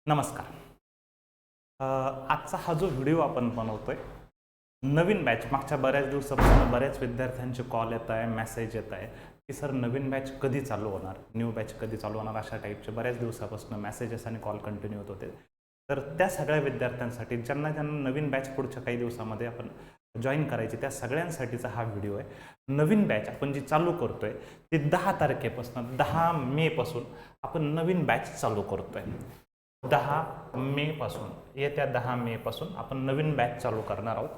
नमस्कार. आजचा हा जो व्हिडिओ आपण बनवतोय, नवीन बॅच मागच्या बऱ्याच दिवसापासून बऱ्याच विद्यार्थ्यांचे कॉल येत आहे, मेसेज येत आहे की सर नवीन बॅच कधी चालू होणार, न्यू बॅच कधी चालू होणार, अशा टाईपचे बऱ्याच दिवसापासून मेसेजेस आणि कॉल कंटिन्यू होत होते. तर त्या सगळ्या विद्यार्थ्यांसाठी ज्यांना नवीन बॅच पुढच्या काही दिवसामध्ये आपण जॉईन करायची, त्या सगळ्यांसाठीचा हा व्हिडिओ आहे. नवीन बॅच आपण जी चालू करतोय ती 10 तारखेपासून 10 मे पासून आपण नवीन बॅच चालू करतोय. 10 मे पासून, येत्या 10 मे पासून आपण नवीन बॅच चालू करणार आहोत.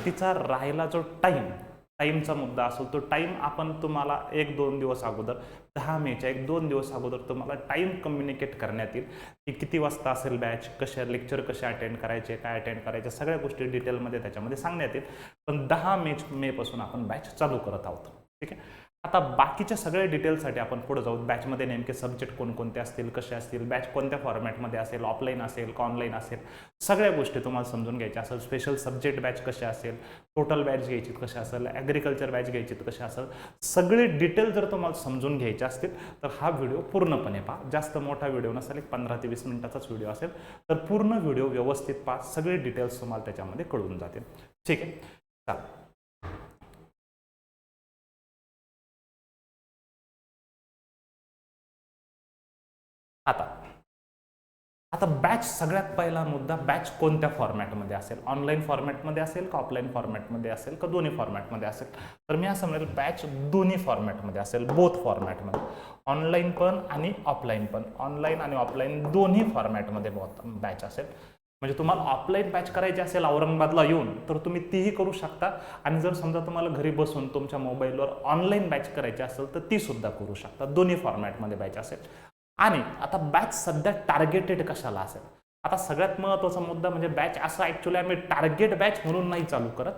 तिचा राहिला जो टाईमचा मुद्दा असो, तो टाईम आपण तुम्हाला 1-2 दिवस अगोदर, 10 मेच्या 1-2 दिवस अगोदर तुम्हाला टाईम कम्युनिकेट करण्यात येईल की किती वाजता असेल बॅच, कशा लेक्चर कसे अटेंड करायचे, काय अटेंड करायचे, सगळ्या गोष्टी डिटेलमध्ये त्याच्यामध्ये सांगण्यात येईल. पण 10 मे पासून आपण बॅच चालू करत आहोत. ठीक आहे. आता बाकीच्या सगळ्या डिटेल्ससाठी आपण पुढे जाऊ. बॅचमध्ये नेमके सब्जेक्ट कोणकोणते असतील, कसे असतील, बॅच कोणत्या फॉर्मॅटमध्ये असेल, ऑफलाईन असेल का ऑनलाईन असेल, सगळ्या गोष्टी तुम्हाला समजून घ्यायच्या असेल. स्पेशल सब्जेक्ट बॅच कसे असेल, टोटल बॅच घ्यायची कशी असेल, ॲग्रिकल्चर बॅच घ्यायची कशी असेल, सगळे डिटेल जर तुम्हाला समजून घ्यायचे असतील तर हा व्हिडिओ पूर्णपणे पहा. जास्त मोठा व्हिडिओ नसेल, एक 15 ते 20 मिनिटाचाच व्हिडिओ असेल, तर पूर्ण व्हिडिओ व्यवस्थित पहा. सगळे डिटेल्स तुम्हाला त्याच्यामध्ये कळून जातील. ठीक आहे. चला, आता आता बॅच, सगळ्यात पहिला मुद्दा, बॅच कोणत्या फॉर्मॅटमध्ये असेल, ऑनलाईन फॉर्मॅटमध्ये असेल का ऑफलाईन फॉर्मॅटमध्ये असेल का दोन्ही फॉर्मॅटमध्ये असेल. तर मी असं म्हणेल बॅच दोन्ही फॉर्मॅटमध्ये असेल, बोथ फॉर्मॅटमध्ये, ऑनलाईन पण आणि ऑफलाईन पण. ऑनलाईन आणि ऑफलाईन दोन्ही फॉर्मॅटमध्ये बॅच असेल. म्हणजे तुम्हाला ऑफलाईन बॅच करायची असेल औरंगाबादला येऊन तर तुम्ही तीही करू शकता, आणि जर समजा तुम्हाला घरी बसून तुमच्या मोबाईलवर ऑनलाईन बॅच करायची असेल तर ती सुद्धा करू शकता. दोन्ही फॉर्मॅटमध्ये बॅच असेल. आणि आता बॅच सध्या टार्गेटेड कशाला असेल. आता सगळ्यात महत्त्वाचा मुद्दा म्हणजे बॅच असं ॲक्च्युली आम्ही टार्गेट बॅच म्हणून नाही चालू करत,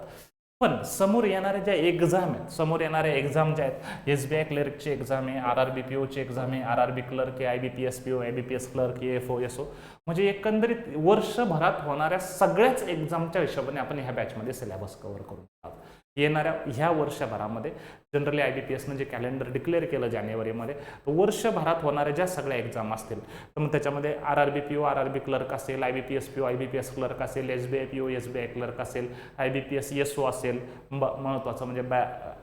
पण समोर येणाऱ्या ज्या एक्झाम आहेत, समोर येणाऱ्या एक्झाम ज्या आहेत, SBI क्लर्कची एक्झाम आहे, RRB POची एक्झाम आहे, RRB क्लर्क आहे, IBPS PO, IBPS clerk, AFO SO, म्हणजे एकंदरीत वर्षभरात होणाऱ्या सगळ्याच एक्झामच्या हिशोबाने आपण ह्या बॅचमध्ये सिलेबस कव्हर करून आहोत. येणाऱ्या ह्या वर्षभरामध्ये जनरली IBPS म्हणजे कॅलेंडर डिक्लेअर केलं जानेवारीमध्ये, वर्षभरात होणाऱ्या ज्या सगळ्या एक्झाम असतील, तर मग त्याच्यामध्ये RRB PO RRB क्लर्क असेल, IBPS PO IBPS क्लर्क असेल, SBI PO SBI क्लर्क असेल, IBPS SO असेल, महत्त्वाचं म्हणजे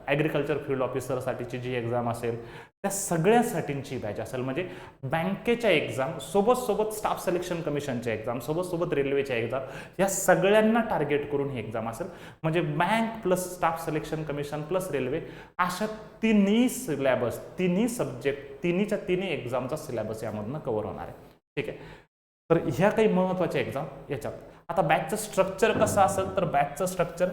ॲग्रिकल्चर फील्ड ऑफिसरसाठीची जी एक्झाम असेल, त्या सगळ्यासाठींची बॅच असेल. म्हणजे बँकेच्या एक्झाम सोबत स्टाफ सिलेक्शन कमिशनच्या एक्झाम सोबत रेल्वेच्या एक्झाम, या सगळ्यांना टार्गेट करून ही एक्झाम असेल. म्हणजे bank plus staff selection commission plus railway, अशा तिन्ही सिलेबस, तिन्ही सब्जेक्ट, तिन्ही एक्झामचा सिलेबस यामधनं कव्हर होणार आहे. ठीक आहे. तर ह्या काही महत्त्वाच्या एक्झाम याच्यात. आता बॅचचं स्ट्रक्चर कसं असेल, तर बॅचचं स्ट्रक्चर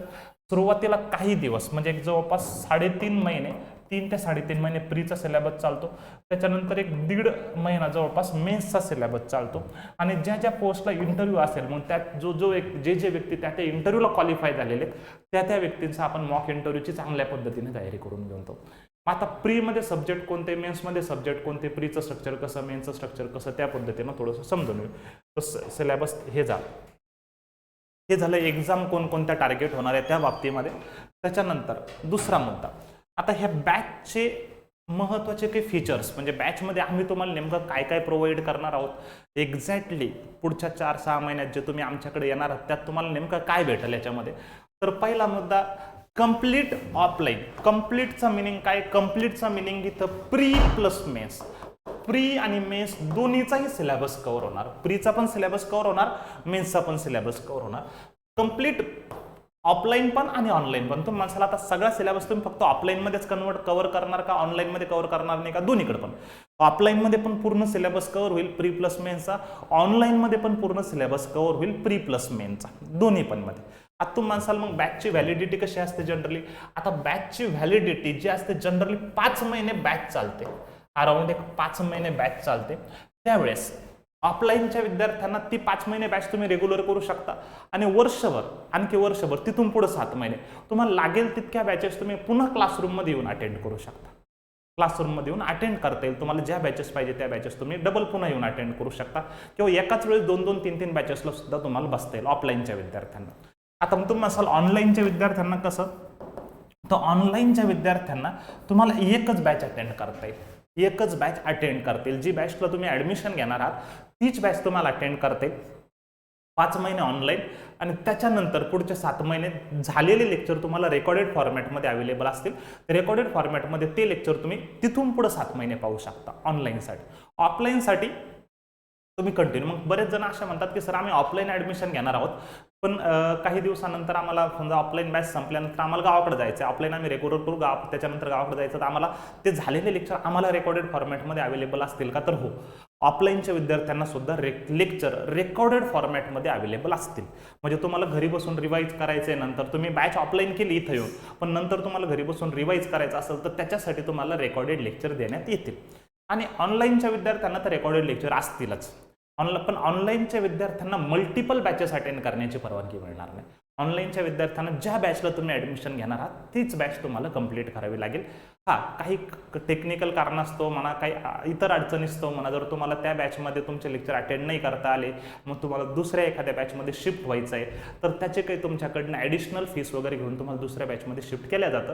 सुरुवातीला काही दिवस म्हणजे जवळपास 3.5 महिने, 3 ते 3.5 महिने प्रीचा सिलेबस चालतो. त्याच्यानंतर 1-1.5 महिना जवळपास मेन्सचा सिलेबस चालतो. आणि ज्या ज्या पोस्टला इंटरव्ह्यू असेल, मग त्यात जे व्यक्ती त्या इंटरव्ह्यूला क्वालिफाय झालेले त्या व्यक्तींचा आपण मॉक इंटरव्ह्यूची चांगल्या पद्धतीने तयारी करून घेतो. आता प्रीमध्ये सब्जेक्ट कोणते, मेन्समध्ये सब्जेक्ट कोणते, प्रीचं स्ट्रक्चर कसं, मेन्सचं स्ट्रक्चर कसं, त्या पद्धतीनं थोडंसं समजून घेऊ. तर सिलेबस हे झालं एक्झाम कोणकोणत्या टार्गेट होणार आहे त्या बाबतीमध्ये. त्याच्यानंतर दुसरा मुद्दा, आता ह्या बॅचचे महत्त्वाचे काही फीचर्स, म्हणजे बॅचमध्ये आम्ही तुम्हाला नेमकं काय काय प्रोव्हाइड करणार आहोत, एक्झॅक्टली पुढच्या 4-6 महिन्यात जे तुम्ही आमच्याकडे येणार आहात त्यात तुम्हाला नेमकं काय भेटेल याच्यामध्ये. तर पहिला मुद्दा, कंप्लीट ऑफलाईन. कंप्लीटचा मिनिंग काय, कंप्लीटचा मिनिंग इथं प्री प्लस मेन्स, प्री आणि मेन्स दोन्हीचाही सिलेबस कव्हर होणार. प्रीचा पण सिलेबस कव्हर होणार, मेन्सचा पण सिलेबस कव्हर होणार. कंप्लीट ऑफलाईन पण आणि ऑनलाईन पण. तुम्ही माणसाला आता सगळा सिलेबस तुम्ही फक्त ऑफलाईनमध्येच कव्हर करणार का ऑनलाईनमध्ये कव्हर करणार नाही का, दोन्हीकडे पण. ऑफलाईनमध्ये पण पूर्ण सिलेबस कव्हर होईल प्री प्लस मेन्सचा, ऑनलाईनमध्ये पण पूर्ण सिलेबस कव्हर होईल प्री प्लस मेन्सचा, दोन्ही पण मध्ये. आता तुम्ही माणसाल मग बॅचची व्हॅलिडिटी कशी असते जनरली. आता बॅचची व्हॅलिडिटी जी असते जनरली 5 महिने बॅच चालते, अराउंड 5 महिने बॅच चालते. त्यावेळेस ऑफलाईनच्या विद्यार्थ्यांना ती 5 महिने बॅच तुम्ही रेग्युलर करू शकता, आणि आणखी वर्षभर तिथून पुढे 7 महिने तुम्हाला लागेल तितक्या बॅचेस तुम्ही पुन्हा क्लासरूममध्ये येऊन अटेंड करू शकता. क्लासरूममध्ये येऊन अटेंड करता येईल तुम्हाला. ज्या बॅचेस पाहिजे त्या बॅचेस तुम्ही डबल पुन्हा येऊन अटेंड करू शकता, किंवा एकाच वेळेस 2-2, 3-3 बॅचेसला सुद्धा तुम्हाला बसता येईल ऑफलाईनच्या विद्यार्थ्यांना. आता मग तुम्ही असाल ऑनलाईनच्या विद्यार्थ्यांना कसं, तर ऑनलाईनच्या विद्यार्थ्यांना तुम्हाला एकच बॅच अटेंड करता येईल. एकच बॅच अटेंड करतील. जी बॅचला तुम्ही ॲडमिशन घेणार आहात तीच बॅच तुम्हाला अटेंड करते. 5 महिने ऑनलाईन आणि त्याच्यानंतर पुढचे 7 महिने झालेले लेक्चर तुम्हाला रेकॉर्डेड फॉर्मॅटमध्ये अवेलेबल असतील. रेकॉर्डेड फॉर्मॅटमध्ये ते लेक्चर तुम्ही तिथून पुढे 7 महिने पाहू शकता ऑनलाईनसाठी. ऑफलाईनसाठी तुम्ही कंटिन्यू. मग बरेच जण असे म्हणतात की सर आम्ही ऑफलाईन ॲडमिशन घेणार आहोत, पण काही दिवसानंतर आम्हाला समजा ऑफलाईन बॅच संपल्यानंतर आम्हाला गावाकडे जायचं आहे, ऑफलाईन आम्ही रेकॉर्ड करू त्याच्यानंतर गावाकडे जायचं, तर आम्हाला ते झालेले लेक्चर आम्हाला रेकॉर्डेड फॉर्मॅटमध्ये अवेलेबल असतील का? तर हो, ऑफलाईनच्या विद्यार्थ्यांना सुद्धा लेक्चर रेकॉर्डेड फॉर्मॅटमध्ये अवेलेबल असतील. म्हणजे तुम्हाला घरी बसून रिवाईज करायचं आहे, नंतर तुम्ही बॅच ऑफलाईन केली इथं येऊन, पण नंतर तुम्हाला घरी बसून रिवाईज करायचं असेल तर त्याच्यासाठी तुम्हाला रेकॉर्डेड लेक्चर देण्यात येतील. आणि ऑनलाईनच्या विद्यार्थ्यांना तर रेकॉर्डेड लेक्चर असतीलच. पण ऑनलाईनच्या विद्यार्थ्यांना मल्टिपल बॅचेस अटेंड करण्याची परवानगी मिळणार नाही. ऑनलाईनच्या विद्यार्थ्यांना ज्या बॅचला तुम्ही ॲडमिशन घेणार आहात तीच बॅच तुम्हाला कंप्लीट करावी लागेल. काही टेक्निकल कारणास्तव म्हणा, काही इतर अडचणीस्तव म्हणा, जर तुम्हाला त्या बॅचमध्ये तुमचे लेक्चर अटेंड नाही करता आले, मग तुम्हाला दुसऱ्या एखाद्या बॅचमध्ये शिफ्ट व्हायचं आहे, तर त्याचे काही तुमच्याकडनं ॲडिशनल फीस वगैरे घेऊन तुम्हाला दुसऱ्या बॅचमध्ये शिफ्ट केल्या जातं.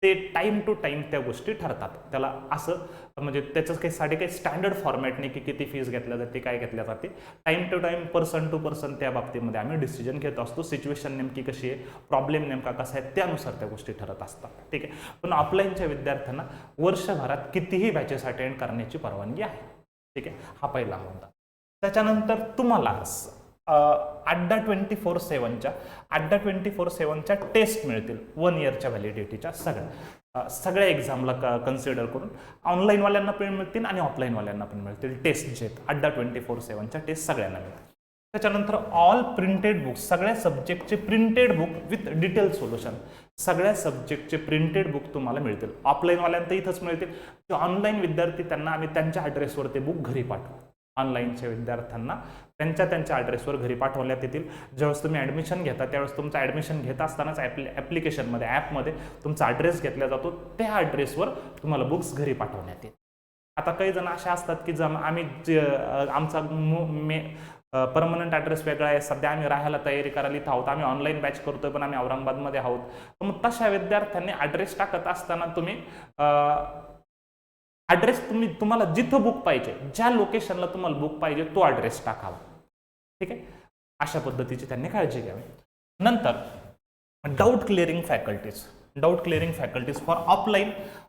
ते टाईम टू टाईम त्या गोष्टी ठरतात. त्याला असं म्हणजे त्याचं काही स्टँडर्ड फॉर्मॅट नाही की किती फीस घेतल्या जाते, काय घेतल्या जाते. Time to time, person to person त्या बाबतीमध्ये आम्ही डिसिजन घेत असतो. सिच्युएशन नेमकी कशी आहे, प्रॉब्लेम नेमका कसा आहे, त्यानुसार त्या गोष्टी ठरत असतात. ठीक आहे. पण ऑफलाईनच्या विद्यार्थ्यांना वर्षभरात कितीही बॅचेस अटेंड करण्याची परवानगी आहे. ठीक आहे, हा पहिला मुद्दा. त्याच्यानंतर तुम्हाला अड्डा 24/7च्या टेस्ट मिळतील 1 इयरच्या व्हॅलिडिटीच्या सगळ्या एक्झामला कन्सिडर करून. ऑनलाईनवाल्यांना पण मिळतील आणि ऑफलाईनवाल्यांना पण मिळतील. टेस्ट जे आहेत अड्डा 24/7च्या टेस्ट सगळ्यांना मिळतील. त्याच्यानंतर ऑल प्रिंटेड बुक्स, सगळ्या सब्जेक्टचे printed book with detail solution, सगळ्या सब्जेक्टचे प्रिंटेड बुक तुम्हाला मिळतील. ऑफलाईनवाल्यांना इथंच मिळतील. ऑनलाईन विद्यार्थी त्यांना आम्ही त्यांच्या ॲड्रेसवर ते बुक घरी पाठवू. ऑनलाईनच्या विद्यार्थ्यांना त्यांच्या ॲड्रेसवर घरी पाठवण्यात येतील. ज्यावेळेस तुम्ही ॲडमिशन घेता त्यावेळेस तुमचं ॲडमिशन घेत असतानाच ॲप्लिकेशनमध्ये ॲपमध्ये तुमचा ॲड्रेस घेतला जातो. त्या ॲड्रेसवर तुम्हाला बुक्स घरी पाठवण्यात येतील. आता काही जण असे असतात की आम्ही आमचा परमनंट ॲड्रेस वेगळा आहे, सध्या आम्ही राहायला तयारी करायला इथं आहोत, आम्ही ऑनलाईन बॅच करतोय पण आम्ही औरंगाबादमध्ये आहोत. तर मग तशा विद्यार्थ्यांनी ॲड्रेस टाकत असताना तुम्ही ॲड्रेस तुम्हाला जिथं बुक पाहिजे, ज्या लोकेशनला तुम्हाला बुक पाहिजे तो ॲड्रेस टाकावा. ठीक आहे, अशा पद्धतीची त्यांनी काळजी घ्यावी. नंतर डाऊट क्लिअरिंग फॅकल्टीज फॉर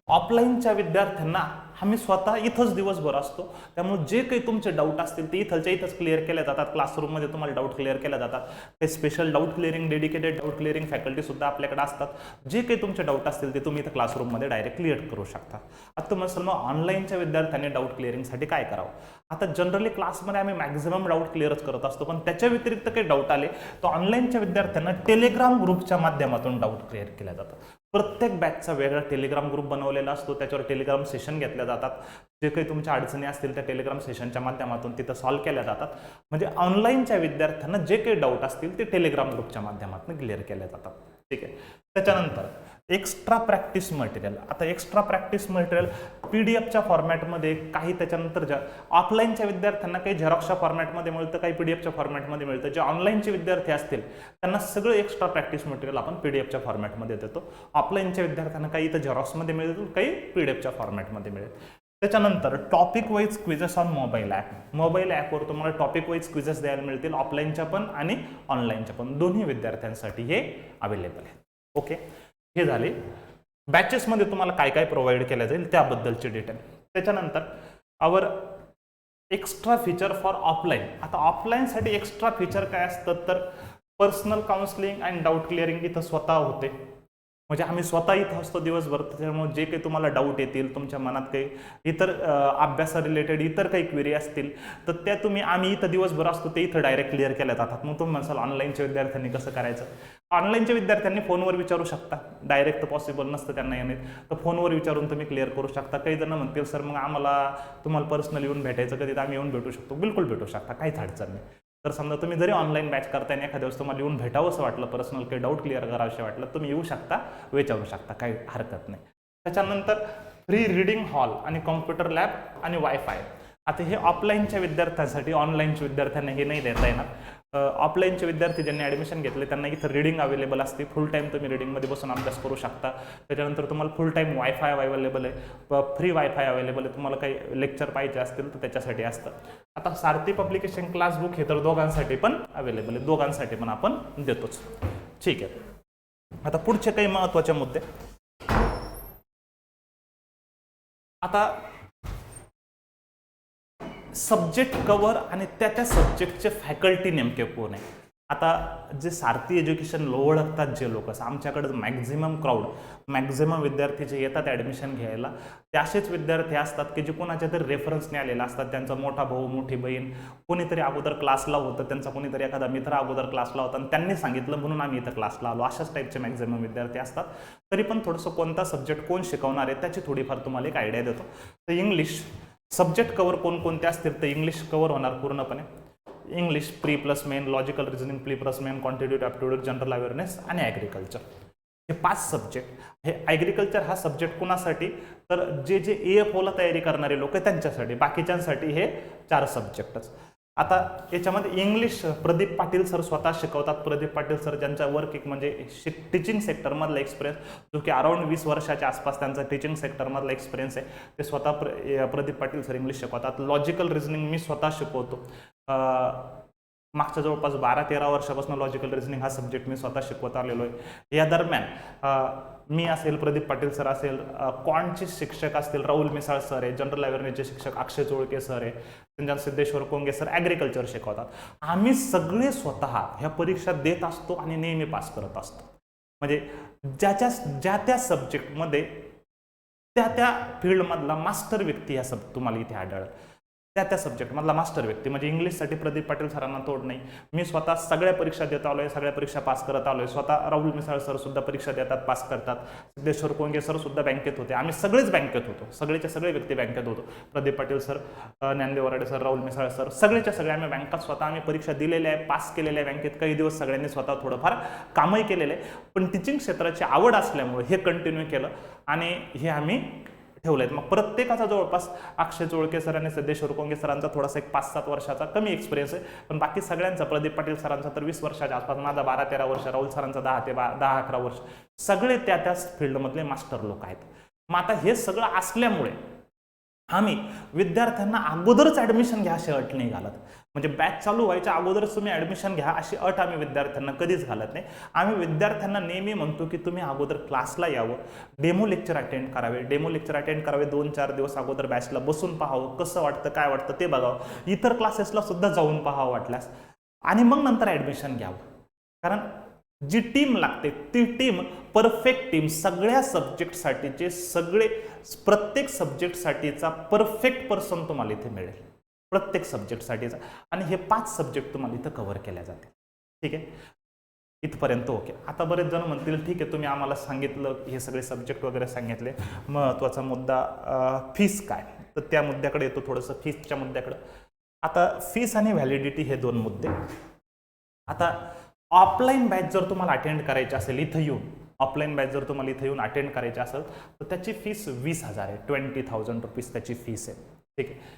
ऑफलाईनच्या विद्यार्थ्यांना आम्ही स्वतः इथंच दिवसभर असतो. त्यामुळे जे काही तुमचे डाऊट असतील ते इथंच क्लिअर केल्या जातात. क्लासरूममध्ये तुम्हाला डाऊट क्लिअर केल्या जातात. काही special doubt clearing, dedicated doubt clearing faculty सुद्धा आपल्याकडे असतात. जे काही तुमचे डाऊट असतील ते तुम्ही इथं क्लासरूममध्ये डायरेक्ट क्लिअर करू शकता. आता तुम्हाला मग ऑनलाईनच्या विद्यार्थ्यांनी डाऊट क्लिअरिंगसाठी काय करावं? आता जनरली क्लासमध्ये आम्ही मॅक्झिमम डाऊट क्लिअरच करत असतो, पण त्याच्या व्यतिरिक्त काही डाऊट आले तर ऑनलाईनच्या विद्यार्थ्यांना टेलिग्राम ग्रुपच्या माध्यमातून डाऊट क्लिअर केल्या जातात. प्रत्येक बॅचचा वेगळा टेलिग्राम ग्रुप बनवलेला असतो. त्याच्यावर टेलिग्राम सेशन घेतल्या जातात. जे काही तुमच्या अडचणी असतील त्या टेलिग्राम सेशनच्या माध्यमातून तिथं सॉल्व्ह केल्या जातात. म्हणजे ऑनलाईनच्या विद्यार्थ्यांना जे काही डाऊट असतील ते टेलिग्राम ग्रुपच्या माध्यमातून क्लिअर केल्या जातात. ठीक आहे. त्याच्यानंतर एक्स्ट्रा प्रॅक्टिस मटेरियल. आता एक्स्ट्रा प्रॅक्टिस मटेरियल PDF फॉर्मॅटमध्ये, काही त्याच्यानंतर ऑफलाईनच्या विद्यार्थ्यांना काही झेरॉक्सच्या फॉर्मॅटमध्ये मिळतं, काही PDF फॉर्मॅटमध्ये मिळतं. जे ऑनलाईनचे विद्यार्थी असतील त्यांना सगळं एक्स्ट्रा प्रॅक्टिस मटेरियल आपण PDF फॉर्मॅटमध्ये देतो. ऑफलाईनच्या विद्यार्थ्यांना काही इथं झेरॉक्समध्ये मिळेल, काही PDF फॉर्मॅटमध्ये मिळेल. त्याच्यानंतर topic wise quizzes on mobile ॲपवर तुम्हाला टॉपिक वाईज क्विजेस द्यायला मिळतील, ऑफलाईनच्या पण आणि ऑनलाईनच्या पण, दोन्ही विद्यार्थ्यांसाठी हे अवेलेबल आहे. ओके, हे झाले बॅचेसमध्ये तुम्हाला काय काय प्रोव्हाइड केलं जाईल त्याबद्दलची डिटेल. त्याच्यानंतर hour extra feature for offline. आता ऑफलाईनसाठी एक्स्ट्रा फीचर काय असतं तर personal counselling and doubt clearing इथं स्वतः होते. म्हणजे आम्ही स्वतः इथं असतो दिवसभर. त्याच्यामुळे जे काही तुम्हाला डाऊट येतील, तुमच्या मनात काही इतर अभ्यासा रिलेटेड इतर काही क्वेरी असतील तर त्या आम्ही इथं दिवसभर असतो, ते इथं डायरेक्ट क्लिअर केल्या जातात. मग तुम्ही म्हणाल ऑनलाईनच्या विद्यार्थ्यांनी कसं करायचं? ऑनलाईनच्या विद्यार्थ्यांनी फोनवर विचारू शकता. डायरेक्ट तर पॉसिबल नसतं त्यांना येणे, तर फोनवर विचारून तुम्ही क्लिअर करू शकता. काही जण म्हणतील सर मग तुम्हाला पर्सनली येऊन भेटायचं कधी? तर आम्ही येऊन भेटू शकतो. बिलकुल भेटू शकता, काहीच अडचण नाही. तर समजा तुम्ही जरी ऑनलाईन बॅच करताय एखाद्या वेळेस तुम्हाला येऊन भेटावं असं वाटलं, पर्सनल काही डाऊट क्लिअर करावं वाटलं, तुम्ही येऊ शकता, विचारू शकता, काही हरकत नाही. त्याच्यानंतर फ्री रीडिंग हॉल आणि कॉम्प्युटर लॅब आणि वायफाय. आता हे ऑफलाईनच्या विद्यार्थ्यांसाठी, ऑनलाईनच्या विद्यार्थ्यांना हे नाही देता येणार. ऑफलाईनचे विद्यार्थी ज्यांनी ॲडमिशन घेतले त्यांना इथं रिडिंग अवेलेबल असते, फुल टाईम तुम्ही रिडिंगमध्ये बसून अभ्यास करू शकता. त्याच्यानंतर तुम्हाला फुल टाईम वायफाय अवेलेबल आहे, फ्री वायफाय अवेलेबल आहे. तुम्हाला काही लेक्चर पाहिजे असतील तर त्याच्यासाठी असतं. आता सारथी पब्लिकेशन क्लासबुक हे तर दोघांसाठी पण अवेलेबल आहे, दोघांसाठी पण आपण देतोच. ठीक आहे. आता पुढचे काही महत्त्वाचे मुद्दे. आता सब्जेक्ट कव्हर आणि त्या सब्जेक्टचे फॅकल्टी नेमके कोण आहे. आता जे सारथी एज्युकेशन ओळखतात जे लोक, आमच्याकडे मॅक्झिमम क्राऊड, मॅक्झिमम विद्यार्थी जे येतात ॲडमिशन घ्यायला ते असेच विद्यार्थी असतात की जे कोणाच्या तरी रेफरन्सने आलेला असतात. त्यांचा मोठा भाऊ, मोठी बहीण, कोणीतरी अगोदर क्लासला होतं, त्यांचा कोणीतरी एखादा मित्र अगोदर क्लासला होता आणि त्यांनी सांगितलं म्हणून आम्ही इथं क्लासला आलो. अशाच टाईपचे मॅक्झिमम विद्यार्थी असतात. तरी पण थोडंसं कोणता सब्जेक्ट कोण शिकवणार आहे त्याची थोडीफार तुम्हाला एक आयडिया देतो. तर इंग्लिश सब्जेक्ट कव्हर कोणकोणते असतील तर इंग्लिश कव्हर होणार पूर्णपणे. English pre plus main, logical reasoning pre plus main, quantitative aptitude, general awareness आणि ॲग्रिकल्चर. हे 5 सब्जेक्ट. हे ॲग्रिकल्चर हा सब्जेक्ट कुणासाठी तर जे AFOला तयारी करणारे लोक त्यांच्यासाठी, बाकीच्यांसाठी हे 4 सब्जेक्टच. आता याच्यामध्ये इंग्लिश प्रदीप पाटील सर स्वतः शिकवतात. प्रदीप पाटील सर ज्यांचा वर्क एक म्हणजे टीचिंग सेक्टरमधला एक्सपिरियन्स, जो की अराउंड 20 वर्षाच्या आसपास त्यांचा टीचिंग सेक्टरमधला एक्सपिरियन्स आहे, ते स्वतः प्रदीप पाटील सर इंग्लिश शिकवतात. लॉजिकल रिझनिंग मी स्वतः शिकवतो. मागच्या जवळपास 12-13 वर्षापासून लॉजिकल रिझनिंग हा सब्जेक्ट मी स्वतः शिकवत आलेलो आहे. या दरम्यान मी असेल, प्रदीप पाटील सर असेल, क्वांटचे शिक्षक असतील राहुल मिसाळ सर आहे, जनरल अवेअरनेसचे शिक्षक अक्षय चोळके सर आहे, त्यांच्या सिद्धेश्वर कोंगे सर ॲग्रिकल्चर शिकवतात. आम्ही सगळे स्वतः ह्या परीक्षा देत असतो आणि नेहमी पास करत असतो. म्हणजे ज्या त्या सब्जेक्टमध्ये त्या फील्डमधला मास्टर व्यक्ती ह्या तुम्हाला इथे आढळेल. त्या सब्जेक्टमधला मास्टर व्यक्ती म्हणजे इंग्लिशसाठी प्रदीप पाटील सरांना तोड नाही. मी स्वतः सगळ्या परीक्षा देत आलोय, सगळ्या परीक्षा पास करत आलोय. स्वतः राहुल मिसाळ सर सुद्धा परीक्षा देतात, पास करतात. सिद्धेश्वर कोंगे सर सुद्धा बँकेत होते. आम्ही सगळेच बँकेत होतो, सगळेच्या सगळे व्यक्ती बँकेत होतो. Pradeep Patil sir, Dnyandev Varade sir, Rahul Misal sir, सगळेच्या सगळे आम्ही बँकात स्वतः आम्ही परीक्षा दिलेल्या आहे, पास केलेल्या आहे बँकेत. काही दिवस सगळ्यांनी स्वतः थोडंफार कामही केलेलं आहे. पण टीचिंग क्षेत्राची आवड असल्यामुळे हे कंटिन्यू केलं आणि हे आम्ही ठेवलेत. मग प्रत्येकाचा जवळपास अक्षय चोळके सर आणि सिद्धेश्वर कोंगे सरांचा थोडासा एक 5-7 वर्षाचा कमी एक्सपिरियन्स आहे. पण बाकी सगळ्यांचा, प्रदीप पाटील सरांचा तर 20 वर्षाच्या आसपास, माझा 12-13 वर्ष, राहुल सरांचा 10-11 वर्ष, सगळे त्याच फील्डमधले मास्टर लोक आहेत. मग आता हे सगळं असल्यामुळे आम्ही विद्यार्थ्यांना अगोदरच ॲडमिशन घ्या अशी अट नाही घालत. म्हणजे बॅच चालू व्हायच्या अगोदरच तुम्ही ॲडमिशन घ्या अशी अट आम्ही विद्यार्थ्यांना कधीच घालत नाही. आम्ही विद्यार्थ्यांना नेहमी म्हणतो की तुम्ही अगोदर क्लासला यावं, डेमो लेक्चर अटेंड करावे. 2-4 दिवस अगोदर बॅचला बसून पाहावं, कसं वाटतं, काय वाटतं ते बघावं. इतर क्लासेसला सुद्धा जाऊन पाहावं वाटल्यास, आणि मग नंतर ॲडमिशन घ्यावं. कारण जी टीम लागते ती टीम परफेक्ट टीम, सगळ्या सब्जेक्टसाठीचे प्रत्येक सब्जेक्टसाठीचा परफेक्ट पर्सन तुम्हाला इथे मिळेल, प्रत्येक सब्जेक्टसाठीचा. आणि हे 5 सब्जेक्ट तुम्हाला इथं कव्हर केल्या जाते. ठीक आहे, इथपर्यंत ओके. आता बरेच जण म्हणतील ठीक आहे, तुम्ही आम्हाला सांगितलं, हे सगळे सब्जेक्ट वगैरे सांगितले, महत्त्वाचा मुद्दा फीस काय, तर त्या मुद्द्याकडे येतो, थोडंसं फीसच्या मुद्द्याकडे. आता फीस आणि व्हॅलिडिटी हे 2 मुद्दे. आता ऑफलाईन बॅच जर तुम्हाला अटेंड करायची असेल इथं येऊन, ऑफलाईन बॅच जर तुम्हाला इथं येऊन अटेंड करायची असेल तर त्याची फीस 20,000 आहे. 20,000 रुपीज त्याची फीस आहे. ठीक आहे,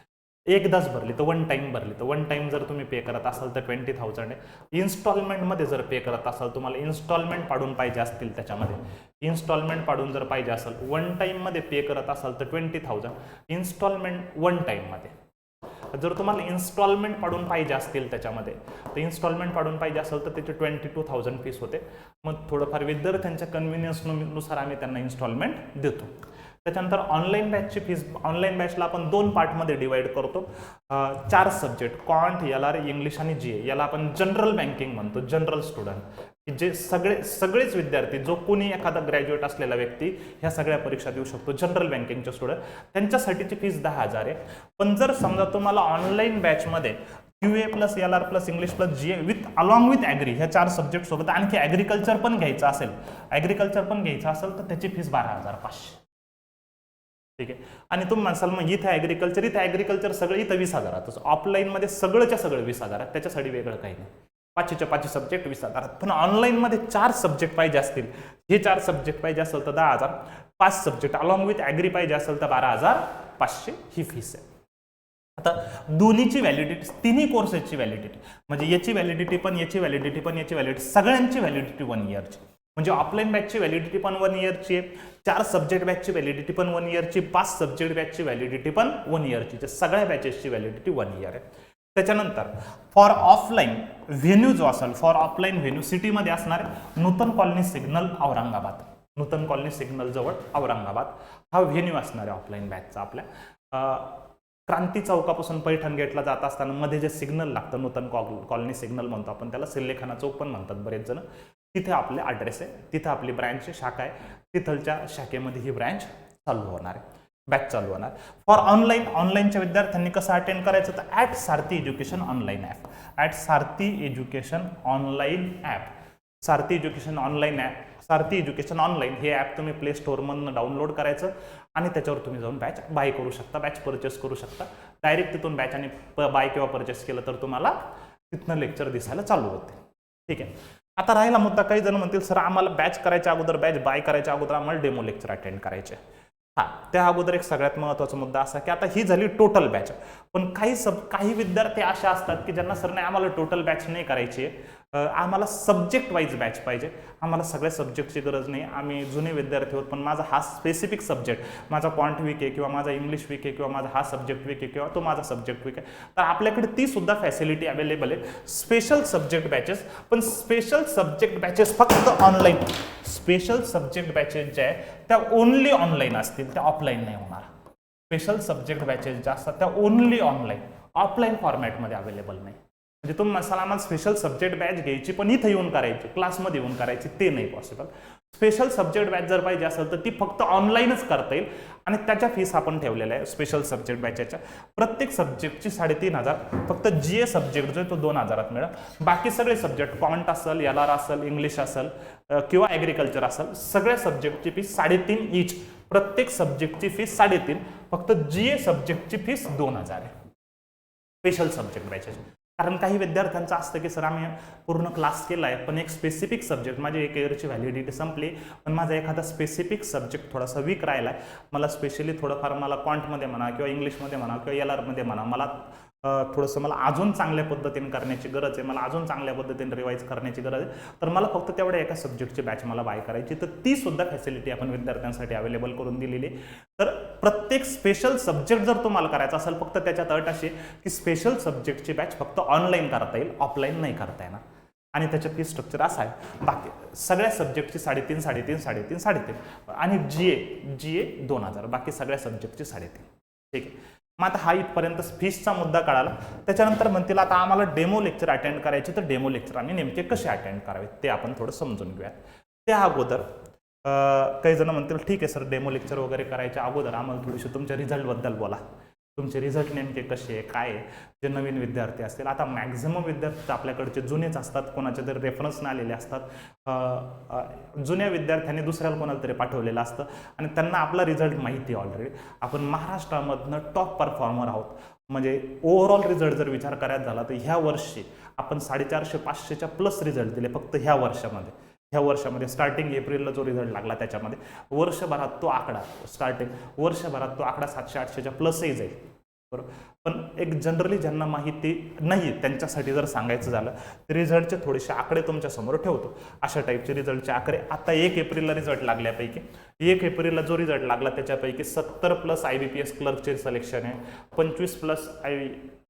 एकदाच भरली तर वन टाईम भरली तर वन टाईम जर तुम्ही पे करत असाल तर 20,000 आहे. इन्स्टॉलमेंटमध्ये जर पे करत असाल, तुम्हाला इन्स्टॉलमेंट पाडून पाहिजे असतील, त्याच्यामध्ये इन्स्टॉलमेंट पाडून जर पाहिजे असेल, वन टाईममध्ये पे करत असाल तर 20,000 इन्स्टॉलमेंट वन टाईममध्ये. जर तुम्हाला इन्स्टॉलमेंट पाडून पाहिजे असतील त्याच्यामध्ये, तर इन्स्टॉलमेंट पाडून पाहिजे असेल तर त्याचे 22,000 फीस होते. मग थोडंफार विद्यार्थ्यांच्या कन्व्हिनियन्सनुसार आम्ही त्यांना इन्स्टॉलमेंट देतो. त्याच्यानंतर ऑनलाईन बॅचची फीस, ऑनलाईन बॅचला आपण 2 पार्टमध्ये डिवाइड करतो. 4 सब्जेक्ट, क्वांट, LR, इंग्लिश आणि GA. याला आपण जनरल बँकिंग म्हणतो, जनरल स्टुडंट, जे सगळेच विद्यार्थी, जो कोणी एखादा ग्रॅज्युएट असलेला व्यक्ती ह्या सगळ्या परीक्षा देऊ शकतो, जनरल बँकिंगचे स्टुडंट, त्यांच्यासाठीची फीस 10,000 आहे. पण जर समजा तुम्हाला ऑनलाईन बॅचमध्ये QA plus LR plus English plus GA along with agri ह्या 4 सब्जेक्ट सोबत आणखी ॲग्रिकल्चर पण घ्यायचं असेल, तर त्याची फीस 12,500. ठीक आहे, आणि तुम्ही म्हणसाल मग इथे ॲग्रिकल्चर सगळं इथं 20,000. ऑफलाईनमध्ये सगळंच्या सगळं 20,000, त्याच्यासाठी वेगळं काही नाही. 5चे सब्जेक्ट 20,000. पण ऑनलाईनमध्ये 4 सब्जेक्ट पाहिजे असतील, हे 4 सब्जेक्ट पाहिजे असेल तर 10,000, 5 सब्जेक्ट अलॉंग विथ ॲग्री पाहिजे असेल तर 12,500 ही फीस आहे. आता दोन्हीची व्हॅलिडिटी, तिन्ही कोर्सेसची व्हॅलिडिटी, म्हणजे याची व्हॅलिडिटी पण, याची व्हॅलिडिटी पण, याची व्हॅलिडिटी, सगळ्यांची व्हॅलिडिटी 1 इयरची. म्हणजे ऑफलाईन बॅचची व्हॅलिडिटी पण 1 इयरची आहे, 4 सब्जेक्ट बॅचची व्हॅलिडिटी पण 1 इयरची, 5 सब्जेक्ट बॅचची व्हॅलिडिटी पण 1 इयरची. सगळ्या बॅचेसची व्हॅलिडिटी 1 इयर आहे. त्याच्यानंतर फॉर ऑफलाईन व्हेन्यू जो असेल, फॉर ऑफलाईन व्हेन्यू सिटीमध्ये असणार नूतन कॉलनी सिग्नल औरंगाबाद, नूतन कॉलनी सिग्नल जवळ औरंगाबाद हा व्हेन्यू असणार आहे ऑफलाईन बॅचचा. आपल्या क्रांती चौकापासून पैठण गेटला जात असताना मध्ये जे सिग्नल लागतं, नूतन कॉलनी सिग्नल म्हणतो आपण त्याला, सिल्लेखाना चौक पण म्हणतात बरेच जण, तिथे आपले ॲड्रेस आहे, तिथे आपली ब्रँच शाखा आहे, तिथलच्या शाखेमध्ये ही ब्रँच चालू होणार आहे, बॅच चालू होणार. फॉर ऑनलाईन, ऑनलाईनच्या विद्यार्थ्यांनी कसं अटेंड करायचं तर at Sarathi education online app, at Sarathi education online app, Sarathi education online app, Sarathi education online हे ॲप तुम्ही प्ले स्टोअरमधून डाउनलोड करायचं आणि त्याच्यावर तुम्ही जाऊन बॅच बाय करू शकता, बॅच परचेस करू शकता. डायरेक्ट तिथून बॅच आणि बाय किंवा परचेस केलं तर तुम्हाला तिथनं लेक्चर दिसायला चालू होते. ठीक आहे. आता राहिला मुद्दा, काही जण म्हणतील सर आम्हाला बॅच करायच्या अगोदर, बॅच बाय करायच्या अगोदर आम्हाला डेमो लेक्चर अटेंड करायचे. हां, त्या अगोदर एक सगळ्यात महत्त्वाचा मुद्दा असा की आता ही झाली टोटल बॅच, पण काही विद्यार्थी असे असतात की ज्यांना सर नाही आम्हाला टोटल बॅच नाही करायची, आम्हाला सब्जेक्ट वाईज बॅच पाहिजे, आम्हाला सगळ्या सब्जेक्टची गरज नाही, आम्ही जुने विद्यार्थी आहोत पण माझा हा स्पेसिफिक सब्जेक्ट, माझा क्वांट वीक आहे किंवा माझा इंग्लिश वीक आहे किंवा माझा हा सब्जेक्ट वीक आहे किंवा तो माझा सब्जेक्ट वीक आहे, तर आपल्याकडे ती सुद्धा फॅसिलिटी अवेलेबल आहे, स्पेशल सब्जेक्ट बॅचेस. पण स्पेशल सब्जेक्ट बॅचेस फक्त ऑनलाईन, स्पेशल सब्जेक्ट बॅचेस ज्या आहेत त्या ओनली ऑनलाईन असतील, त्या ऑफलाईन नाही होणार. स्पेशल सब्जेक्ट बॅचेस ज्या असतात त्या ओनली ऑनलाईन, ऑफलाईन फॉर्मॅटमध्ये अवेलेबल नाही. म्हणजे तुम्ही आम्हाला स्पेशल सब्जेक्ट बॅच घ्यायची पण इथं येऊन करायची, क्लासमध्ये येऊन करायची, ते नाही पॉसिबल. स्पेशल सब्जेक्ट बॅच जर पाहिजे असेल तर ती फक्त ऑनलाईनच करता येईल आणि त्याच्या फीस आपण ठेवलेल्या आहे स्पेशल सब्जेक्ट बॅचच्या. प्रत्येक सब्जेक्टची 3,500, फक्त GA सब्जेक्ट जो आहे तो 2,000 मिळेल. बाकी सगळे सब्जेक्ट क्वांट असेल, LR असेल, इंग्लिश असेल किंवा ॲग्रिकल्चर असेल, सगळ्या सब्जेक्टची फीस 3,500 ईच. प्रत्येक सब्जेक्टची फीस 3,500, फक्त GA सब्जेक्टची फीस 2,000 आहे स्पेशल सब्जेक्ट बॅचेस. कारण काही विद्यार्थ्यांचं असतं की सर आम्ही पूर्ण क्लास केला आहे पण एक स्पेसिफिक सब्जेक्ट, माझी 1 इयरची व्हॅलिडिटी संपली पण माझा एखादा स्पेसिफिक सब्जेक्ट थोडासा वीक राहिला आहे, मला स्पेशली थोडंफार मला क्वांटमध्ये म्हणा किंवा इंग्लिशमध्ये म्हणा किंवा LRमध्ये म्हणा, मला थोडंसं मला अजून चांगल्या पद्धतीने करण्याची गरज आहे, मला अजून चांगल्या पद्धतीने रिवाईज करण्याची गरज आहे, तर मला फक्त तेवढ्या एका सब्जेक्टची बॅच मला बाय करायची, तर ती सुद्धा फॅसिलिटी आपण विद्यार्थ्यांसाठी अवेलेबल करून दिलेली आहे. तर प्रत्येक स्पेशल सब्जेक्ट जर तुम्हाला करायचा असेल, फक्त त्याच्यात अट अशी की स्पेशल सब्जेक्टची बॅच फक्त ऑनलाईन करता येईल, ऑफलाईन नाही करता येणार. आणि त्याच्यात फी स्ट्रक्चर असा आहे, बाकी सगळ्या सब्जेक्टची 3,500, 3,500, 3,500, 3,500 आणि GA 2,000, बाकी सगळ्या सब्जेक्टची 3,500. ठीक आहे. मग आता हा इथपर्यंत फीसचा मुद्दा कळाला. त्याच्यानंतर म्हणतील आता आम्हाला डेमो लेक्चर अटेंड करायचे, तर डेमो लेक्चर आम्ही नेमके कसे अटेंड करावे ते आपण थोडं समजून घेऊयात. त्या अगोदर काही जण म्हणतील ठीक आहे सर डेमो लेक्चर वगैरे करायच्या अगोदर आम्हाला थोडीशी तुमच्या रिझल्टबद्दल बोला, तुमचे रिझल्ट नेमके कसे आहे, काय आहे. जे नवीन विद्यार्थी असतील, आता मॅक्झिमम विद्यार्थी आपल्याकडचे जुनेच असतात, कोणाचे तरी रेफरन्सने आलेले असतात, जुन्या विद्यार्थ्यांनी दुसऱ्याला कोणाला तरी पाठवलेलं असतं आणि त्यांना आपला रिझल्ट माहिती आहे ऑलरेडी. आपण महाराष्ट्रामधनं टॉप परफॉर्मर आहोत. म्हणजे ओव्हरऑल रिझल्ट जर विचार करायचा झाला तर ह्या वर्षी आपण 450-500च्या प्लस रिझल्ट दिले फक्त ह्या वर्षामध्ये. ह्या वर्षामध्ये स्टार्टिंग एप्रिलला जो रिझल्ट लागला त्याच्यामध्ये वर्षभरात तो आकडा, वर्षभरात तो आकडा 700-800च्या प्लसही जाईल. बरोबर. पण एक जनरली ज्यांना माहिती नाही त्यांच्यासाठी जर सांगायचं झालं तर रिझल्टचे थोडेसे आकडे तुमच्या समोर ठेवतो. अशा टाईपचे रिझल्टचे आकडे आता 1 एप्रिलला रिझल्ट लागल्यापैकी 1 एप्रिलला जो रिझल्ट लागला त्याच्यापैकी 70+ IBPS क्लर्कचे सिलेक्शन आहे, 25+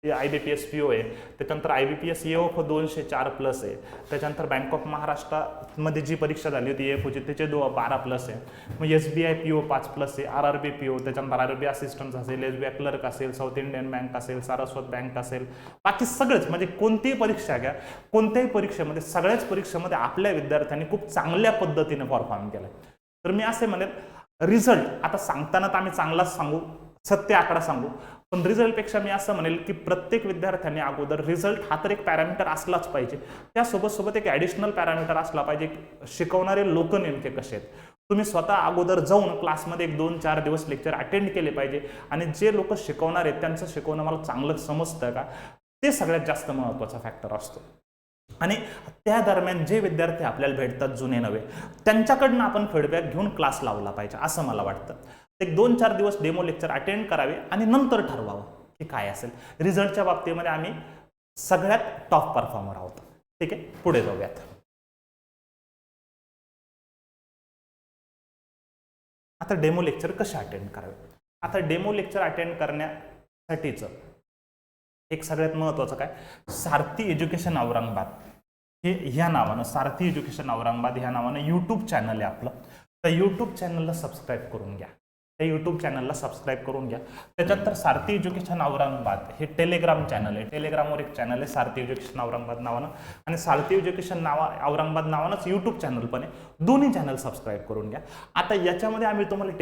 IBPS PO आहे, त्याच्यानंतर IBPS EOF 204+ आहे, त्याच्यानंतर बँक ऑफ महाराष्ट्रामध्ये जी परीक्षा झाली होती EFOची त्याचे 12+ आहे, मग SBI PO 5+ आहे, RRB PO, त्याच्यानंतर RRB असिस्टंट असेल, SBI क्लर्क असेल, साऊथ इंडियन बँक असेल, सारस्वत बँक असेल, बाकी सगळेच म्हणजे कोणतीही परीक्षा घ्या, कोणत्याही परीक्षेमध्ये सगळ्याच परीक्षेमध्ये आपल्या विद्यार्थ्यांनी खूप चांगल्या पद्धतीने परफॉर्म केला. तर मी असे म्हणेल रिझल्ट आता सांगताना तर आम्ही चांगलाच सांगू, सत्य आकडा सांगू, पण रिझल्टपेक्षा मी असं म्हणेल की प्रत्येक विद्यार्थ्यांनी अगोदर रिझल्ट हा तर एक पॅरामीटर असलाच पाहिजे, त्यासोबत एक ॲडिशनल पॅरामीटर असला पाहिजे, शिकवणारे लोक नेमके कसे आहेत. तुम्ही स्वतः अगोदर जाऊन क्लासमध्ये 1-2-4 दिवस लेक्चर अटेंड केले पाहिजे आणि जे लोक शिकवणार आहेत त्यांचं शिकवणं मला चांगलं समजतं का, ते सगळ्यात जास्त महत्त्वाचा फॅक्टर असतो. आणि त्या दरम्यान जे विद्यार्थी आपल्याला भेटतात जुने नवे, त्यांच्याकडनं आपण फीडबॅक घेऊन क्लास लावला पाहिजे असं मला वाटतं. एक 2-4 दिवस डेमो लेक्चर अटेंड करावे आणि नंतर ठरवावं की काय असेल. रिझल्टच्या बाबतीमध्ये आम्ही सगळ्यात टॉप परफॉर्मर आहोत. ठीक आहे, पुढे जाऊयात. आता डेमो लेक्चर कसे अटेंड करावे. आता डेमो लेक्चर अटेंड करण्यासाठीच एक सगळ्यात महत्त्वाचं काय, सारथी एज्युकेशन औरंगाबाद हे ह्या नावानं, सारथी एज्युकेशन औरंगाबाद ह्या नावानं यूट्यूब चॅनल आहे आपलं. तर यूट्यूब चॅनलला सबस्क्राईब करून घ्या. त्या यूट्यूब चॅनलला सबस्क्राईब करून घ्या. त्याच्यानंतर सारथी एज्युकेशन औरंगाबाद हे टेलिग्राम चॅनल आहे. टेलिग्रामवर एक चॅनल आहे सारथी एज्युकेशन औरंगाबाद नावानं, आणि सारथी एज्युकेशन औरंगाबाद नावानंच यूट्यूब चॅनल पण आहे. दोन्ही चॅनल सबस्क्राईब करून घ्या. आता याच्यामध्ये आम्ही तुम्हाला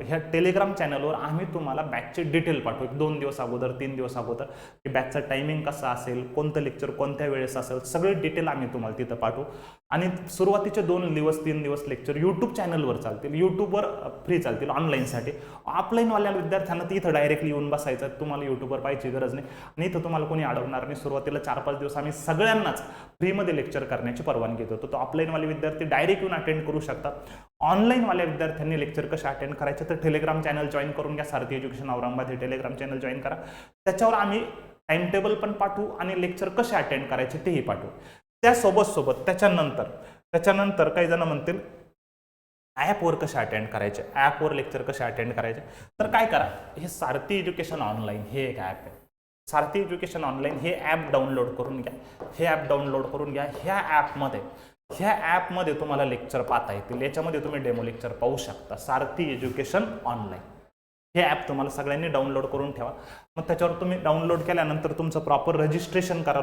ह्या टेलिग्राम चॅनलवर आम्ही तुम्हाला बॅचचे डिटेल पाठवू. 2 दिवस अगोदर, 3 दिवस अगोदर की बॅचचा टायमिंग कसा असेल, कोणतं लेक्चर कोणत्या वेळेस असेल, सगळे डिटेल आम्ही तुम्हाला तिथं पाठवू. आणि सुरुवातीचे 2 दिवस 3 दिवस लेक्चर यूट्यूब चॅनलवर चालतील, यूट्यूबवर फ्री चालतील ऑनलाईनसाठी. ऑफलाईनवाल्या विद्यार्थ्यांना ती इथं डायरेक्टली येऊन बसायचं, तुम्हाला यूट्यूबवर पाहायची गरज नाही, आणि इथं तुम्हाला कोणी अडवणार नाही. सुरुवातीला 4-5 दिवस आम्ही सगळ्यांनाच फ्रीमध्ये लेक्चर करण्याची परवानगी देतो. तो ऑफलाईनवाले विद्यार्थी डायरेक्ट येऊन अटेंड करू शकतात. ऑनलाईनवाल्या विद्यार्थ्यांनी लेक्चर कसे अटेंड करायचे, तर टेलिग्राम चॅनल जॉईन करून घ्या. सारथी एज्युकेशन औरंगाबाद हे टेलिग्राम चॅनल जॉईन करा. त्याच्यावर आम्ही टाइम टेबल पण पाठवू आणि लेक्चर कसे अटेंड करायचे तेही पाठवू. त्यासोबत त्याच्यानंतर काही जण म्हणतील ॲपवर कसे अटेंड करायचे, ॲपवर लेक्चर कसे अटेंड करायचे. तर काय करा, हे सारथी एज्युकेशन ऑनलाईन हे एक ॲप आहे. सारथी एज्युकेशन ऑनलाईन हे ॲप डाउनलोड करून घ्या. ह्या ॲपमध्ये तुम्हाला लेक्चर पाहता येतील. याच्यामध्ये तुम्ही डेमो लेक्चर पाहू शकता. सारथी एज्युकेशन ऑनलाईन हे ॲप तुम्हाला सगळ्यांनी डाउनलोड करून ठेवा. मग त्याच्यावर तुम्ही डाउनलोड केल्यानंतर तुमचं प्रॉपर रजिस्ट्रेशन करा.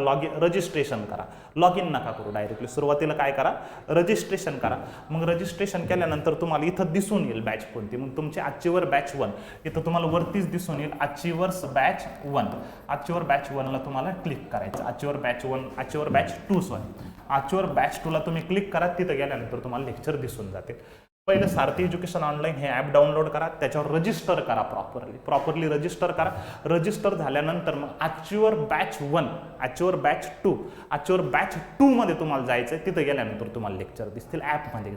लॉग इन नका करू डायरेक्टली. सुरुवातीला काय करा, रजिस्ट्रेशन करा. मग रजिस्ट्रेशन केल्यानंतर तुम्हाला इथं दिसून येईल बॅच कोणती. मग तुमची अचिव्हर बॅच 1 इथं तुम्हाला वरतीच दिसून येईल, अचिव्हर बॅच 1. अचिव्हर बॅच 1ला तुम्हाला क्लिक करायचं. अचिव्हर बॅच 2ला तुम्ही क्लिक करा. तिथं गेल्यानंतर तुम्हाला लेक्चर दिसून जातील. पहिलं सारथी एज्युकेशन ऑनलाईन हे ॲप डाउनलोड करा. त्याच्यावर रजिस्टर करा. प्रॉपरली रजिस्टर करा. रजिस्टर झाल्यानंतर मग अचिव्हर बॅच 1, अचिव्हर बॅच 2 मध्ये तुम्हाला जायचं. तिथं गेल्यानंतर तुम्हाला लेक्चर दिसतील ॲपमध्ये.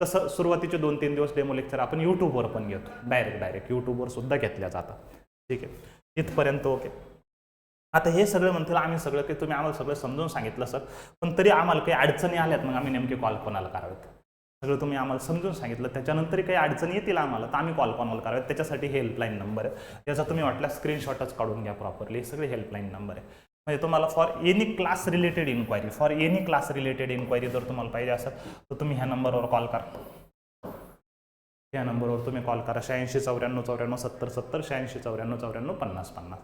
तसं सुरुवातीचे 2-3 दिवस डेमो लेक्चर आपण यूट्यूबवर पण घेतो. डायरेक्ट यूट्यूबवर सुद्धा घेतल्या जातात. ठीक आहे, इथपर्यंत ओके. आता हे सगळं म्हणतील आम्ही सगळं की तुम्ही आम्हाला सगळं समजून सांगितलं सर, पण तरी आम्हाला काही अडचणी आल्यात, मग आम्ही नेमके कॉल कोणाला करावेत. सगळं तुम्ही आम्हाला समजून सांगितलं, त्याच्यानंतरही काही अडचणी येतील आम्हाला, तर आम्ही कॉल कोणाला करावेत. त्याच्यासाठी हेल्पलाईन नंबर आहे. याचा तुम्ही वाटला स्क्रीनशॉटच काढून घ्या प्रॉपरली. हे सगळे हेल्पलाईन नंबर आहे. म्हणजे तुम्हाला for any class related inquiry जर तुम्हाला पाहिजे असेल तर तुम्ही ह्या नंबरवर कॉल करा. या नंबरवर तुम्ही कॉल करा. 86 94 94 70 70 86 94 94 50 50.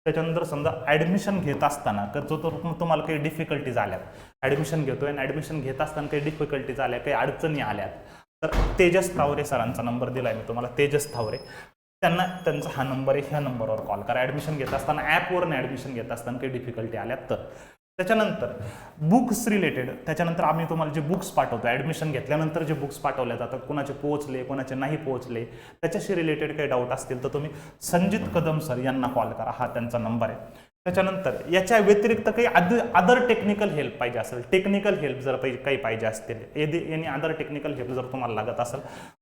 त्याच्यानंतर समजा ॲडमिशन घेत असताना तुम्हाला काही डिफिकल्टीज आल्यात, ॲडमिशन घेतोय आणि ॲडमिशन घेत असताना काही डिफिकल्टीज आल्या, काही अडचणी आल्यात, तर तेजस थावरे सरांचा नंबर दिला आहे मी तुम्हाला, तेजस थावरे. त्यांचा हा नंबर आहे. ह्या नंबरवर कॉल करा. ॲडमिशन घेत असताना ॲपवरून ॲडमिशन घेत असताना काही डिफिकल्टी आल्यात तर. त्याच्यानंतर बुक्स रिलेटेड, त्याच्यानंतर आम्ही तुम्हाला जे बुक्स पाठवतो, ॲडमिशन घेतल्यानंतर जे बुक्स पाठवल्या जातात, कोणाचे पोहोचले कोणाचे नाही पोहोचले, त्याच्याशी रिलेटेड काही डाऊट असतील तर तुम्ही संजित कदम सर यांना कॉल करा. हा त्यांचा नंबर आहे. त्याच्यानंतर याच्या व्यतिरिक्त काही अदर टेक्निकल हेल्प पाहिजे असेल, टेक्निकल हेल्प जर काही पाहिजे असतील, यांनी अदर टेक्निकल हेल्प जर तुम्हाला लागत असेल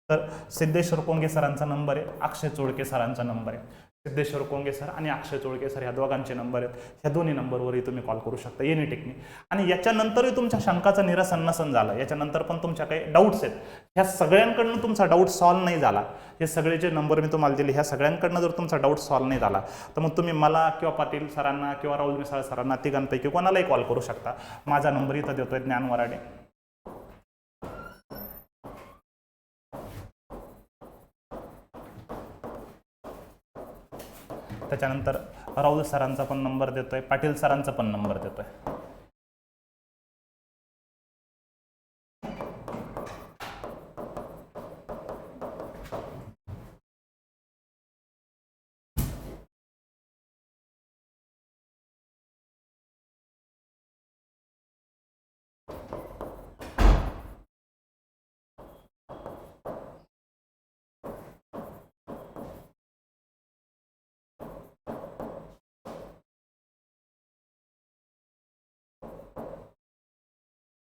तर सिद्धेश्वर कोंगे सरांचा नंबर आहे, अक्षय चोळके सरांचा नंबर आहे. सिद्धेश्वर कोंगे सर आणि अक्षय चोळके सर ह्या दोघांचे नंबर आहेत. ह्या दोन्ही नंबरवरही तुम्ही कॉल करू शकता एनी टेक्निक. आणि याच्यानंतरही तुमच्या शंकाचं निरसन नसन झालं, याच्यानंतर पण तुमच्या काही डाऊट्स आहेत, ह्या सगळ्यांकडनं तुमचा डाऊट सॉल्व्ह नाही झाला, हे सगळे जे नंबर मी तुम्हाला दिले ह्या सगळ्यांकडनं जर तुमचा डाऊट सॉल्व्ह नाही झाला तर मग तुम्ही मला किंवा पाटील सरांना किंवा राहुल मिसाळ सरांना तिघांपैकी कोणालाही कॉल करू शकता. माझा नंबर इथं देतोय, ज्ञान वराडे. त्याच्यानंतर राहुल सरांचा पण नंबर देतोय, पाटील सरांचा पण नंबर देतोय.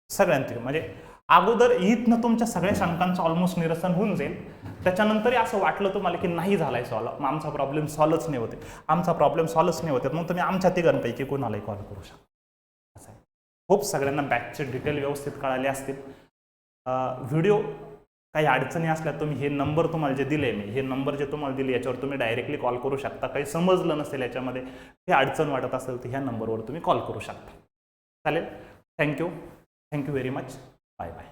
सगळ्यांचे म्हणजे अगोदर इथनं तुमच्या सगळ्या शंकांचं ऑलमोस्ट निरसन होऊन जाईल. त्याच्यानंतरही असं वाटलं तुम्हाला की नाही झालाय सॉल्व्ह, मग आमचा प्रॉब्लेम सॉल्वच नाही होते, मग तुम्ही आमच्या तिघांपैकी कोणालाही कॉल करू शकता. असं आहे. खूप सगळ्यांना बॅचचे डिटेल व्यवस्थित कळाले असतील. व्हिडिओ काही अडचणी असल्या तुम्ही हे नंबर तुम्हाला जे दिले मी, हे नंबर जे तुम्हाला दिले याच्यावर तुम्ही डायरेक्टली कॉल करू शकता. काही समजलं नसेल याच्यामध्ये, हे अडचण वाटत असेल तर ह्या नंबरवर तुम्ही कॉल करू शकता. चालेल. Thank you very much. Bye bye.